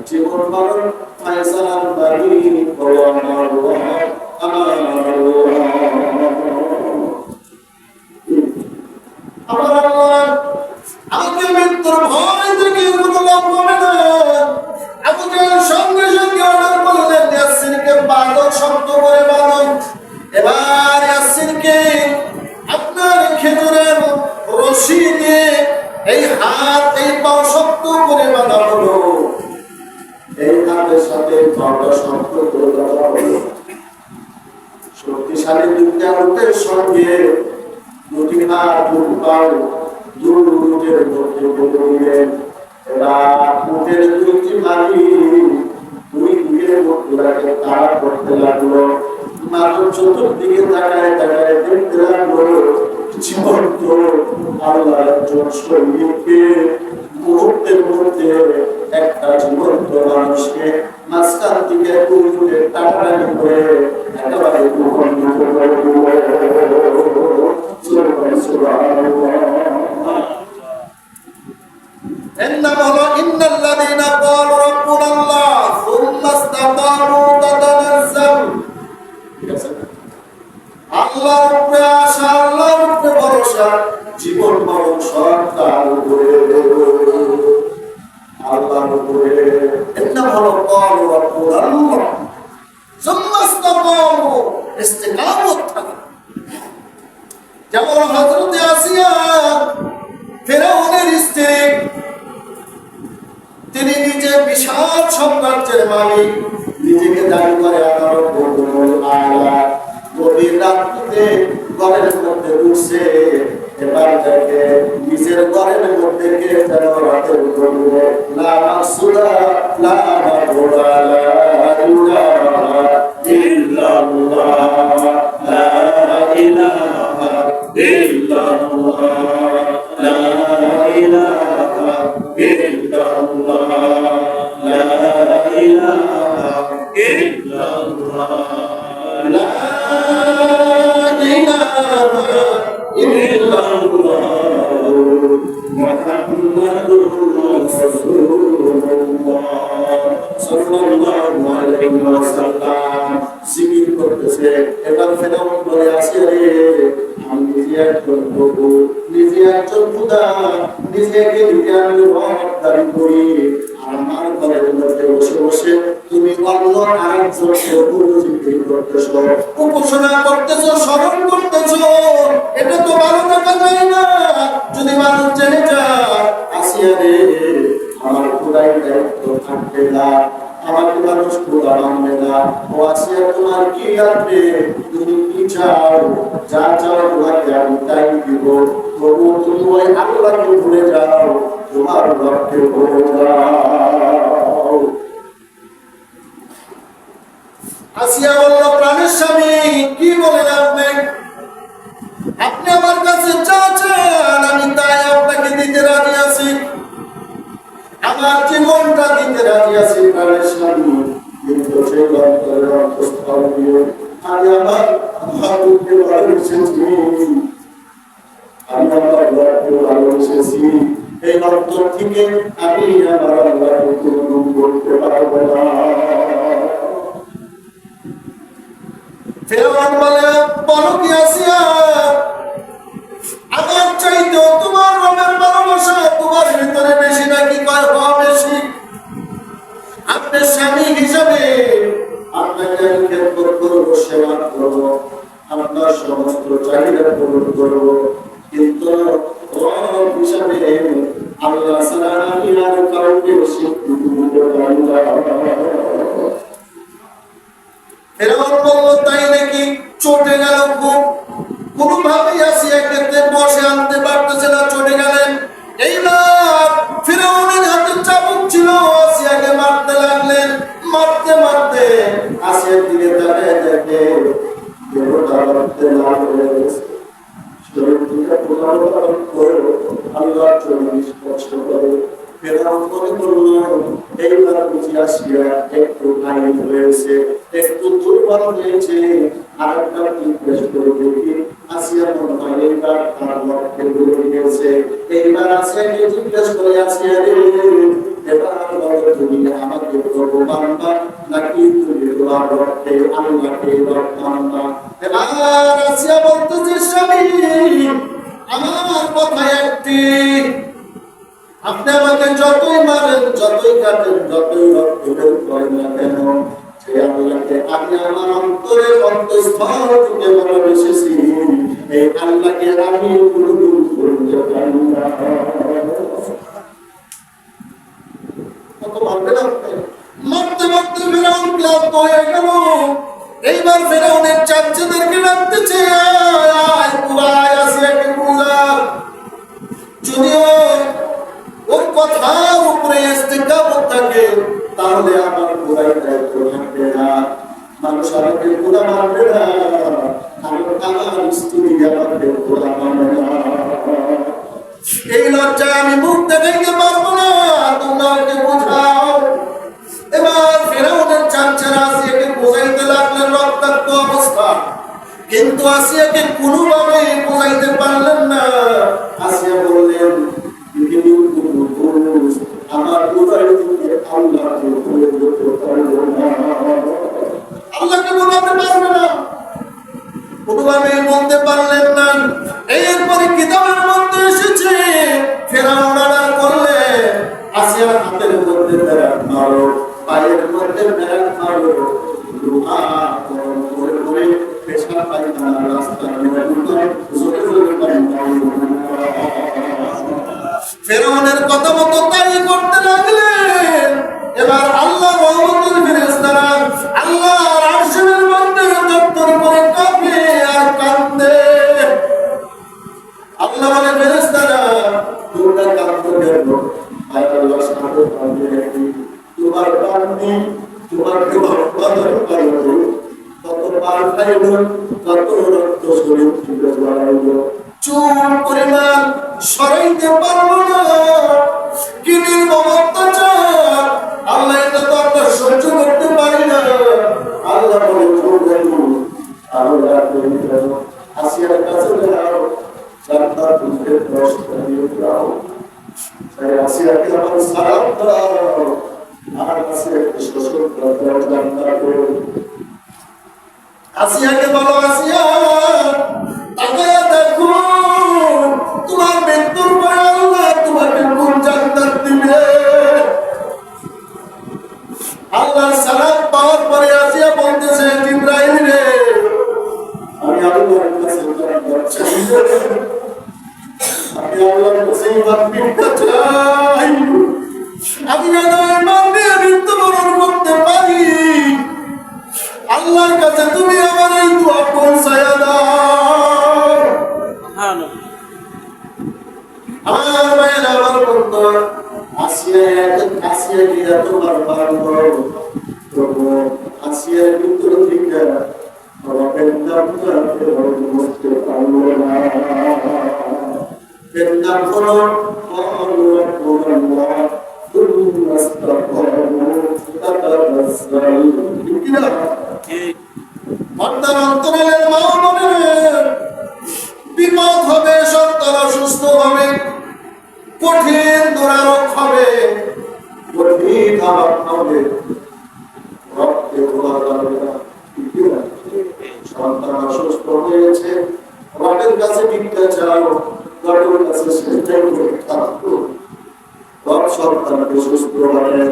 জীবন মরণ ফায়সালার বাড়ি আমাকে মৃত্যুর ভয় থেকে কোনো লাভ হবে না। আবু জেহেল সঙ্গে সঙ্গে অর্ডার করলেন, ইয়াসিনকে বাঁধন, শক্ত করে বাঁধন। এবার ইয়াসিনকে আপনার খেজুরের রশি দিয়ে এই হাত এই পা শক্ত করে বাঁধা হলো। এই হাতের সাথে পাটা শক্ত করে বাঁধা হলো। শক্তিশালী বিদ্যালয়ের সঙ্গে দুটি হাত দুটি পাও দুটের মধ্যে বলে দিলেন। এবার উটের দুটি মালি দুই দিকের মধ্যে তারা করতে লাগলো। মানুষ চতুর্দিকে তাকায় তাকায় দেখতে লাগলো জীবন্ত আল্লাহর একজন সৈনিককে মুহূর্তের মধ্যে একটা জীবন্ত মানুষকে মাঝখান থেকে উঠে টাকাটাকি করে একেবারে ভূখণ্ডিত করে দিল। إنما إن الذين قالوا ربنا الله ثم استقاموا تتنزل আল্লাহর উপরে আশা, আল্লাহর উপরে ভরসা, জীবন মরণ সব তার উপরে, আল্লাহর উপরে। إنما قالوا ربنا الله ثم استقاموا, ইস্তিকামত থাকা। যেমন হযরত আসিয়া ফিরআউনের স্ত্রী, তিনি নিজে বিশাল সাম্রাজ্যের মালিক, নিজেকে দাবি করে আমার রব্বুল আলা। গভীর রাত্রিতে ঘরের মধ্যে উঠছে, এবার দেখে নিজের ঘরের মধ্যে কে যেন রাতের ঘুরে লা মাসুদা লা মাবুরা লা ইলাহা ইল্লাল্লাহ লা ইলাহা ইল্লাল্লাহ লা ইলাহা ইল্লাল্লাহ লা ইলাহা ইল্লাল্লাহ লা ইলাহা ইল্লাল্লাহ মুহাম্মাদুর রাসূলুল্লাহ সাল্লাল্লাহু আলাইহি ওয়াসাল্লাম জিকির করতেছে। এবার ফেরাউন বলে, আসে রে, আমি নিজে একজন প্রভু, নিজে একজন খোদা, নিজেকে নিজে আমি রব দাবি করি। আমার ঘরের মধ্যে বসে বসে তুমি অন্য আরেকজনকে জিকির করতেছ, উপাসনা করতেছ, স্মরণ করতেছ। এটা তো ভালো থাকা যায় না। যদি মানুষ জেনে যায়, আসিয়া রে, আমার খোদাই দায়িত্ব থাকবে না, আমাকে মানুষ খোদা মানবে না। ও আসিয়া, তোমার কি লাগবে? তুমি কি চাও? যা চাও তোমাকে আমি তাই দিব। তবু তুমি ওই আল্লাহকে ভুলে যাও, তোমার রবকে ভুলে যাও। আসিয়া বলল, প্রাণের স্বামী, কি বলেন আপনি? আপনি আমার কাছে যা চান আমি তাই আপনাকে দিতে রাজি আছি, আমার জীবনটা দিতে রাজি আছি প্রাণের স্বামী। কিন্তু সেই অন্তরের অন্তঃস্থল দিয়ে আমি আমার ভাবকে ভালোবেসেছি, আমি আমার ঘরকে ভালোবেসেছি। এই অন্তর থেকে আমি আমার আল্লাহকে কোনো করতে পারবো না। ফেরাউন বলে, বলো কি আসিয়া, আমার চাইতে তোমার রবের ভালোবাসা তোমার ভিতরে বেশি নাকি কম বেশি? আপনার স্বামী হিসাবে আপনাকে আমি খেদমত করবো, সেবা করবো, আপনার সমস্ত চাহিদা পূরণ করবো, কিন্তু রব হিসাবে আল্লাহ ছাড়া আমি আর কাউকে স্বীকৃতি দিতে পারি না। এরকম বলল, তাই নাকি? চটে গেল খুব, কোনোভাবেই আসিয়াকে বসে আনতে পারতেছে না, চটে গেলেন। এইবার ফিরআউনের হাতে চাবুক ছিল, আসিয়াকে মারতে লাগলেন। মারতে মারতে আসিয়ার দিকে তাকায় দেখে দেহটা রক্তে লাল হয়ে গেছে, শরীর থেকে পুনর্বার করে আল্লাহর জন্য স্পষ্ট করে। ফিরআউন মনে করল এইবার বুঝি আসিয়া একটু ঘায়েল হয়েছে, একটু দুর্বল হয়েছে, আরেকটা জিজ্ঞেস করে দেখি। আসিয়া মনে হয় এইবার তার লক্ষ্যে ভুলে গেছে। এইবার আসিয়াকে জিজ্ঞেস করে, আসিয়া রে, এবার বলো তুমি আমাকে প্রভু মানবা নাকি তুমি তোমার রক্ষে আল্লাহকে রব মানবা? এবার আসিয়া বলতেছে, স্বামী আমার কথা একটি, আপনি আমাকে যতই মারেন, যতই কাটেন, যতই রক্ত বের করেন না কেন, সে আল্লাহকে আমি আমার অন্তরের অন্তঃস্থল থেকে ভালোবেসেছি, এই আল্লাহকে আমি কোনদিন ভুলতে পারি না। কত মারবে না? মারতে মারতে ফিরআউন ক্লান্ত হয়ে গেল। এইবার ফিরআউনের চাচ্চাদেরকে ডাকতেছে, আয় কুরায় আসিয়াকে বুঝা। যদিও ওর কথার উপরে ইস্তিকামত থাকে, তাহলে আমার পুরাই দায়িত্ব থাকবে না, মানুষ আমাকে পুরা মানবে না, আমার স্ত্রী আমাকে পুরা মানে না। এই লজ্জায় আমি মুখ দেখাইতে পারবো না, তোমরা ওকে বোঝাও। এবার ফিরআউনের চামচারা আসিয়াকে বোঝাইতে লাগলেন রক্তাক্ত অবস্থা, কিন্তু আসিয়াকে কোনোভাবে বোঝাইতে পারলেন না। আসিয়া বললেন, আমার উদয় থেকে আল্লাহকে ভুলে যেতে পারবো না, আল্লাহকে বোঝাতে পারবে না, কোনোভাবে বলতে পারলেন না। এরপরে কিতাবের মধ্যে এসেছে ফিরআউন অর্ডার করলে আসিয়ার হাতের মধ্যে বেড়াক মারো, পায়ের মধ্যে বেড়াক মারো, লোহা গরম করে করে পেশাব পায়খানা রাস্তার মধ্যে জোরে জোরে ফিরআউনের কথা মতো তাই করতে লাগলেন। এবার আল্লাহর রহমতের ফেরেশতারা আল্লাহর আরশের মধ্যে চত্বর করে কাঁপে আর কাঁদে। আল্লাহ বলে, ফেরেশতারা তোমরা কাঁদতে কেন? আল্লাহ সাথে কাঁদে নাকি? তোমার কান্দি তোমাকে ভগবানের কারণে কত পার খাইল, কত রক্ত শরীর থেকে বাড়াইল, চুল পরিমাণ সরাইতে পারবো না। কি নির্মম অত্যাচার! আল্লাহ এটা তো আমরা সহ্য করতে পারি না। আল্লাহ বলে, আল্লাহ আসিয়ার কাছে যাও, জান্নাত থেকে প্রশ্ন দিয়ে যাও, আসিয়াকে আমার সালাম দাও, আমার কাছে শ্বশুর জান্নাত। আসিয়াকে বলো, আসিয়া তাকায়া দেখো, তোমার মৃত্যুর পরে আল্লাহ তোমাকে কোন জান্নাত দিবে। আল্লাহর সালাম পাওয়ার পরে আসিয়া বলতেছে, জিবরাইল রে, আমি আল্লাহর কাছে জান্নাত চাই, আমি আল্লাহর কাছে ইমান পেতে চাই, আমি আল্লাহর ইমান নিয়ে মৃত্যুবরণ করতে পারি। আল্লাহর কাছে তুমি আমার এই দোয়া পৌঁছায়া দাও। আমার মায়ের আমার বন্ধু আসিয়া গিয়া তোমার পারবো, তবু আসিয়ার ভিতর থেকে বুঝতে পারবো না। পেন্দাম হলো অন্তরালের মা মনে বিপদ হবে, সন্তান অসুস্থ হবে, কঠিন দুরারোগ হবে, কঠিন আঘাত হবে, রক্তে ঘোলা যাবে না। সন্তান অসুস্থ হয়ে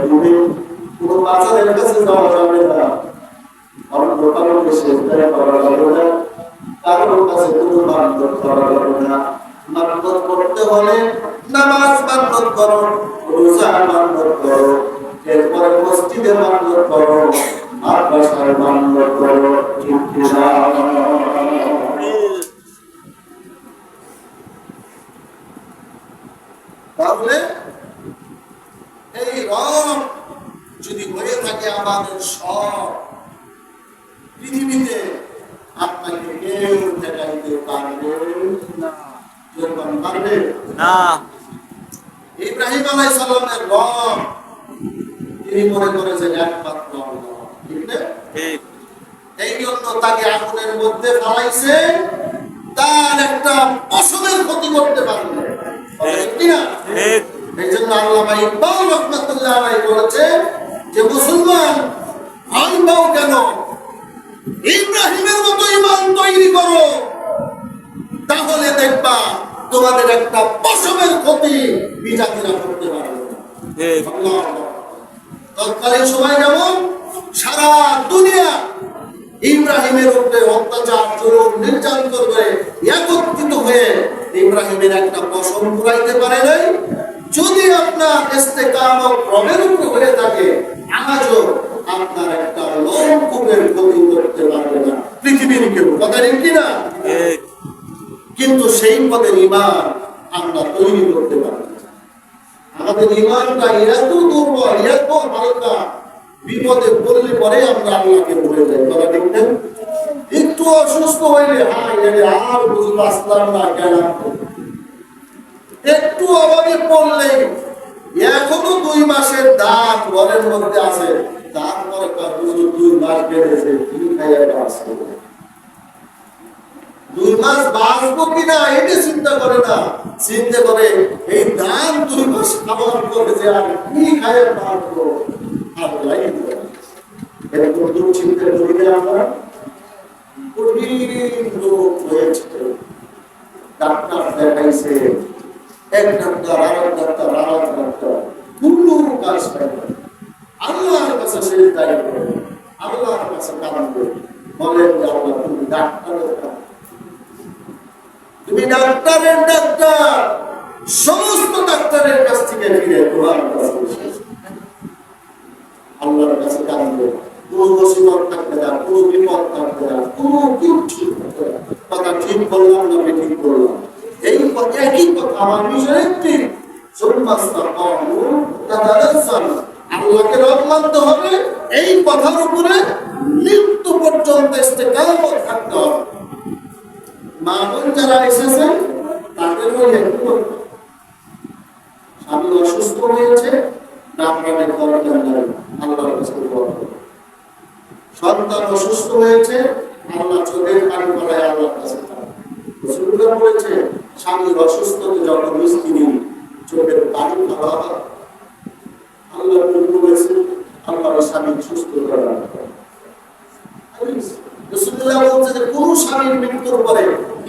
তুমি কোনো বাজারের কাছে যাওয়া যাবে না, কারণ দোকানের কাছে করা যাবে না, কারোর কাছে কোনো বান্ধব করা যাবে না। মান্যত করতে হলে নামাজ মান্যত করো, রোজা মান্যত করো, এরপরে মসজিদে মান্যত করো, মাদ্রাসায় মান্যত করো, ঠিক কিনা? তাহলে এই রব যদি হয়ে থাকে আমাদের সব, পৃথিবীতে আপনাকে কেউ দেখাইতে পারবে না। পারবে না। ইব্রাহিম আলাইহিস সালামের রব তিনি মনে করেছেন একমাত্র আল্লাহ, ঠিক না? ঠিক। এই জন্য তাকে আগুনের মধ্যে ফেলাইছে, তার একটা পশমের ক্ষতি করতে পারবে না। ঠিক না? ঠিক। এই জন্য আল্লামা ইকবাল রাহমাতুল্লাহ আলাইহি বলেছেন যে মুসলমান ভয় পাও কেন, ইব্রাহিমের মতো ঈমান তৈরি করো, তাহলে দেখবা তোমাদের একটা পশমের ক্ষতি বিজাতিরা করতে পারবে না। তৎকালীন সময় যেমন সারা দুনিয়া ইব্রাহিমের উপরে অত্যাচার, জুলুম, নির্যাতন করে একত্রিত হয়ে ইব্রাহিমের একটা পশম পুরাইতে পারে নাই। যদি আপনার ইস্তেকামত রবের উপরে হয়ে থাকে, আজও আপনার একটা লোমকূপের ক্ষতি করতে পারবে না পৃথিবীর কেউ। কথা ঠিক কিনা? কিন্তু সেই পদের ঈমান আমরা তৈরি করতে পারি। আমাদের ঈমানটা এত দুর্বল, এত হালকা, বিপদে পড়লে পরে আমরা আল্লাহকে ভুলে যাই। কথা ঠিক না? একটু অসুস্থ হইলে আর বুঝলো আসলাম না কেন, একটু অভাবে পড়লে এখনো 2 মাসের দাঁত ঘরের মধ্যে আছে, তারপরে 2 মাস বেড়েছে, কি খাইয়া আসবে, 2 মাস বাঁচবো কিনা এটা চিন্তা করে না, চিন্তা করে এই দান 2 মাস খাবার করেছে আর কি খাইয়া বাঁচবো। এরকম দুশ্চিন্তা করিলে আমরা কঠিন রোগ হয়েছে, ডাক্তার দেখাইছে, এক ডাক্তার আর এক ডাক্তার আর এক ডাক্তার, কোনো কাজ পায় না। আল্লাহর কাছে শেষ দায়ী করে, আল্লাহর কাছে কাঁদবে, বলেন যে আল্লাহ তুমি ডাক্তারের কাজ, তুমি ডাক্তারের ডাক্তার, সমস্ত ডাক্তারের কাছ থেকে ফিরে তোমার কাছে আল্লাহর কাছে কাঁদবে। কোনো মুসিবত থাকবে না, কোনো বিপদ থাকবে না, কোনো কিছু থাকবে না, কথা ঠিক করলাম না ঠিক করলাম, এই একই কথা আমার বিষয়ে ঠিক। আল্লাহকে রব মানতে হবে, এই কথার উপরে মৃত্যু পর্যন্ত ইস্তেকামত থাকতে হবে। মামুন যারা এসেছেন তাদেরও একটু স্বামী অসুস্থ হয়েছে, সন্তান অসুস্থ হয়েছে, আল্লাহ চোখের পানি পড়ায় আল্লাহর কাছে বলেছে, স্বামীর অসুস্থ যখন স্ত্রী চোখের পানি পড়া আল্লাহ বলেছে আল্লাহর স্বামী সুস্থ করা। রাসূলুল্লাহ বলছেন যে কোন স্বামীর মৃত্যুর পরে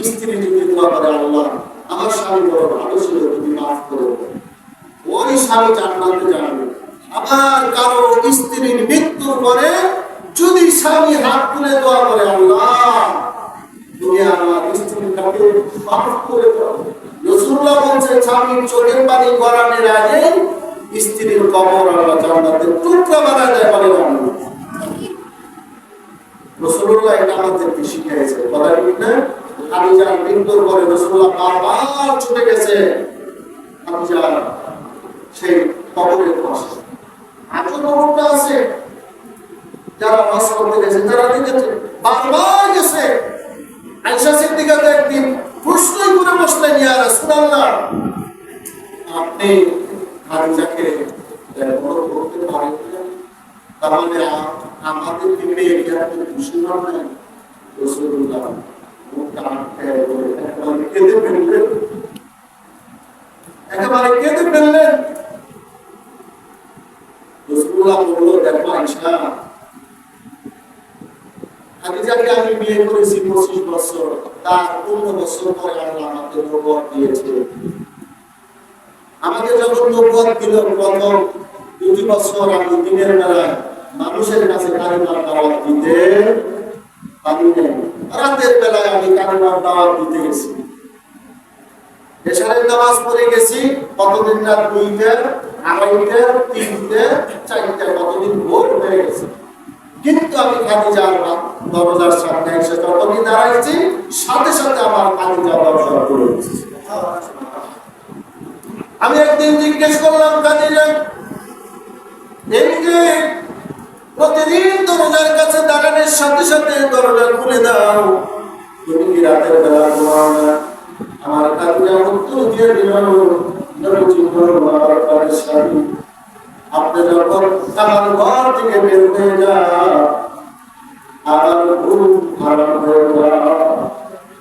স্ত্রী যদি দোয়া করে, আল্লাহ আমার স্বামী বড় ভালো ছিল, তুমি মাফ করো, ওই স্বামী জান্নাতে যাবে। আবার কারো স্ত্রীর মৃত্যুর পরে যদি স্বামী হাত তুলে দোয়া করে, আল্লাহ তুমি আমার স্ত্রীটাকে মাফ করে দাও। রাসূলুল্লাহ বলছেন স্বামীর চোখের পানি গড়ানোর আগে স্ত্রীর কবর আল্লাহ জান্নাতের টুকরা বানায় দেয়, বলে রাসূলুল্লাহ এটা আমাদেরকে শিখিয়েছে। কথা ঠিক না? খাদিজার মৃত্যুর পরে রাসূলুল্লাহ বারবার ছুটে গেছে খাদিজার সেই কবরের পাশে। আজও কবরটা আছে, যারা বাস করতে গেছে তারা দেখেছে, বারবার গেছে। আয়েশা সিদ্দিকা একদিন প্রশ্নই করে বসলেন, ইয়া রাসূলুল্লাহ আপনি খাদিজাকে বড় করতে পারেন, তাহলে আমাদের দিকে এটাকে খুশি হবে। রাসূলুল্লাহ একেবারে কেঁদে ফেললেন। রাসূলুল্লাহ বলল, দেখো আয়েশা, খাদিজাকে আমি বিয়ে করেছি 25 বছর, তার 15 বছর পরে আল্লাহ আমাকে নবুয়ত দিয়েছে। আমাকে যখন নবুয়ত দিল প্রথম 2 বছর আমি দিনের বেলায় মানুষের কাছে কালিমার দাওয়াত দিতে পারি নাই। রাতের বেলায় আমি কালিমার দাওয়াত দিতে গেছি। এশারের নামাজ পড়ে গেছি কতদিন রাত 2টা, 2:30, 3টে, 4টে, কতদিন ভোর হয়ে গেছে। কিন্তু আমি খাদিজার দরজার সামনে এসে যতদিন দাঁড়াইছি সাথে সাথে আমার খাদিজা দরজা খুলে দিয়েছে। আমি একদিন জিজ্ঞেস করলাম, খাদিজা এই যে প্রতিদিন দরজার কাছে দাঁড়ানোর সাথে সাথে দরজা খুলে দাও, তুমি কি রাতের বেলা ঘুমাও না? আমার খাদিজা উত্তর দিয়ে দিল, আপনি যখন আমার ঘর থেকে বের হয়ে যান আমার ঘুম হারাম হয়ে যায়।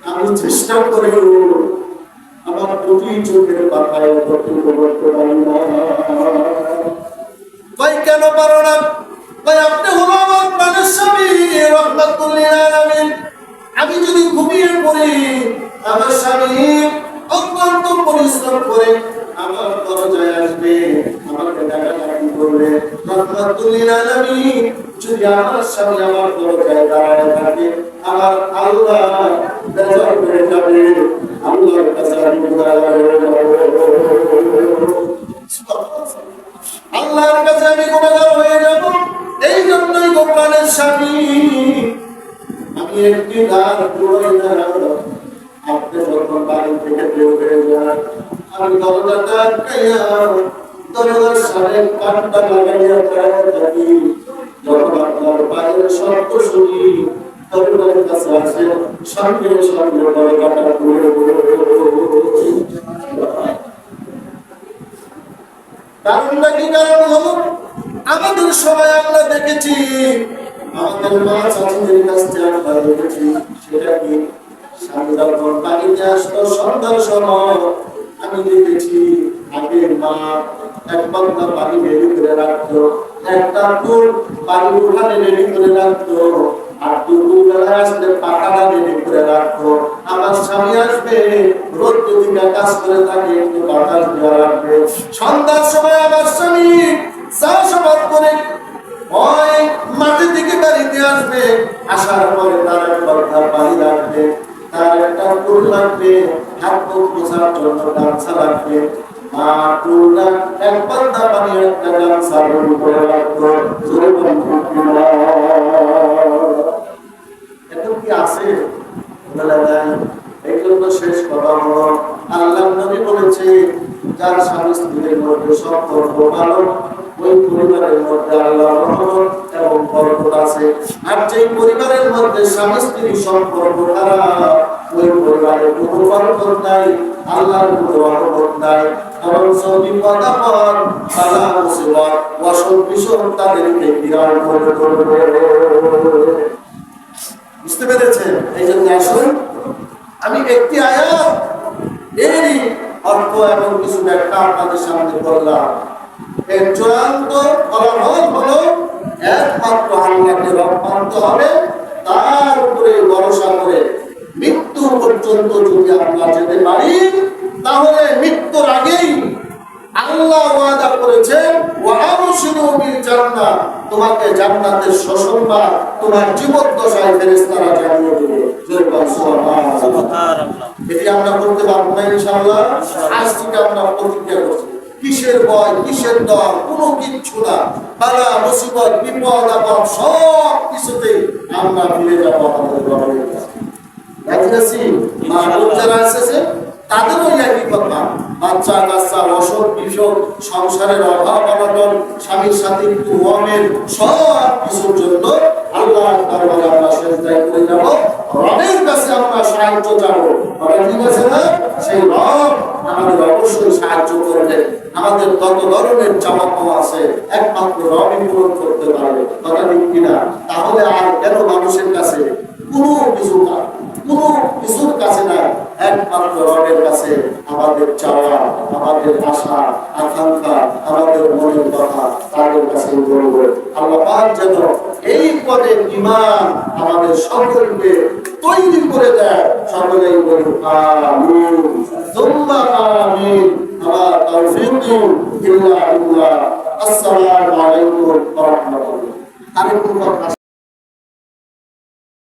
আমি চেষ্টা করি আমার দুটি চোখের পাতায় কর্তব্য করতে পারি না। ভাই কেন পারো না? ভাই আপনি হলো আমার প্রাণের স্বামী রহমাতুল লিল আলামিন। আমি যদি ঘুমিয়ে পড়ি আমার স্বামী অত্যন্ত পরিশ্রম করে আমার দরজায় আসবে, আমাকে ডাকাডাকি করবে। রহমাতুল লিল আলামিন যদি আমার স্বামী আমার দরজায় দাঁড়ায় থাকে আমার আল্লাহ বেজার করে যাবে, আল্লাহর কাছে আমি গুনাহগার হয়ে যাব, আল্লাহর কাছে আমি গুনাহগার হয়ে যাব। এই জন্যই গোপালের স্বামী আমি একটি গান করে দাঁড়াবো। আপনি যখন বাড়ি থেকে বের হয়ে যান আমি দরজাটা আটকাইয়া দরজার সামনে কাঠটা লাগাইয়া থাকি। যখন আপনার বাইরের শব্দ শুনি দরজার কাছে আসে সঙ্গে সঙ্গে দরজাটা খুলে কারণটা কি? কারণ হলো আমাদের সবাই আমরা দেখেছি, আমাদের মা চাচিদের কাছ থেকে আমরা দেখেছি, সেটা কি স্বামী যখন বাড়িতে আসতো সন্ধ্যার সময় আমি দেখেছি আগে মা এক পাল্লা পানি রেডি করে রাখতো, একটা ফুল পানি উঠানে রেডি করে রাখতো, আর দুপুরবেলা আসলে পাখাটা রেডি করে রাখতো। আমার স্বামী আসবে রোদ যদি কাজ করে থাকে একটু বাতাস দেওয়া রাখবে। সন্ধ্যার সময় আমার স্বামী চা সমাজ করে ওই মাঠের দিকে বাড়িতে আসবে, আসার পরে তার এক পাল্লা পানি রাখবে, তার একটা ফুল লাগবে, হাত মুখ মোছার জন্য গামছা লাগবে। মা ফুলটা এক পাল্লা পানি একটা গামছা করে রাখতো। এখন কি আছে? এই জন্য শেষ কথা হলো আল্লাহ নবী বলেছে যার স্বামী স্ত্রীর মধ্যে সম্পর্ক ভালো ওই পরিবারের মধ্যে আল্লাহর রহমত এবং বরকত আছে। আর যেই পরিবারের মধ্যে স্বামী স্ত্রীর সম্পর্ক খারাপ ওই পরিবারে কোনো বরকত নাই, আল্লাহর কোনো রহমত নাই, বরং বিপদ আপদ বালা মুসিবত অসুখ বিসুখ তাদেরকে বিরাট করে তুলবে। বুঝতে পেরেছেন? এই জন্য আসুন আমি একটি আয়াত এরই অর্থ এবং কিছু ব্যাখ্যা আপনাদের সামনে বললাম। এর চূড়ান্ত ফলাফল হলো একমাত্র আল্লাহকে রব মানতে হবে, তার উপরে ভরসা করে মৃত্যু পর্যন্ত যদি আমরা যেতে পারি তাহলে মৃত্যুর আগেই আল্লাহ ওয়াদা করেছেন ওয়াবশিরু বিল জান্নাহ, তোমাকে জান্নাতের সুসংবাদ তোমার জীবদ্দশায় ফেরেশতারা জানিয়ে দেবে। সুবহানাল্লাহ। এটি আমরা করতে পারবো না ইনশাআল্লাহ। আজ থেকে আমরা প্রতিজ্ঞা করছি কিসের ভয় কিসের ডর কোনো কিচ্ছু না, বালা মুসিবত বিপদ আপদ সব কিছুতেই আমরা ফিরে যাবো আমাদের রবের কাছে। দেখেছি মা যারা এসেছে তাদেরও একই কথা, বাচ্চা কাচ্চা অসুখ বিসুখ সংসারের অভাব অনটন স্বামীর সাথে একটু অমের সব কিছুর জন্য আল্লাহ দরবারে আমরা সেজদায় করে যাব, রবের কাছে আমরা সাহায্য চাবো। ঠিক আছে না? সেই রব আমাদের অবশ্যই সাহায্য করবে। আমাদের যত ধরনের চাওয়া পাওয়া আছে একমাত্র রবই পূরণ করতে পারবে, কথা ঠিক কিনা? তাহলে আর কেন মানুষের কাছে কোনো কিছুর কাছে না, একমাত্র রবের কাছে আমাদের চাওয়া আমাদের আশা আকাঙ্ক্ষা আমাদের মনের কথা তাদের কাছে বলবো। আল্লাহ পাক যেন এই পদে ঈমান আমাদের সকলকে তৈরি করে দেয়। সকলেই বলি আমিন সুম্মা আমিন। আমার তাওফীক ইল্লা বিল্লাহ। আসসালামু আলাইকুম ওয়া রাহমাতুল্লাহ। আমি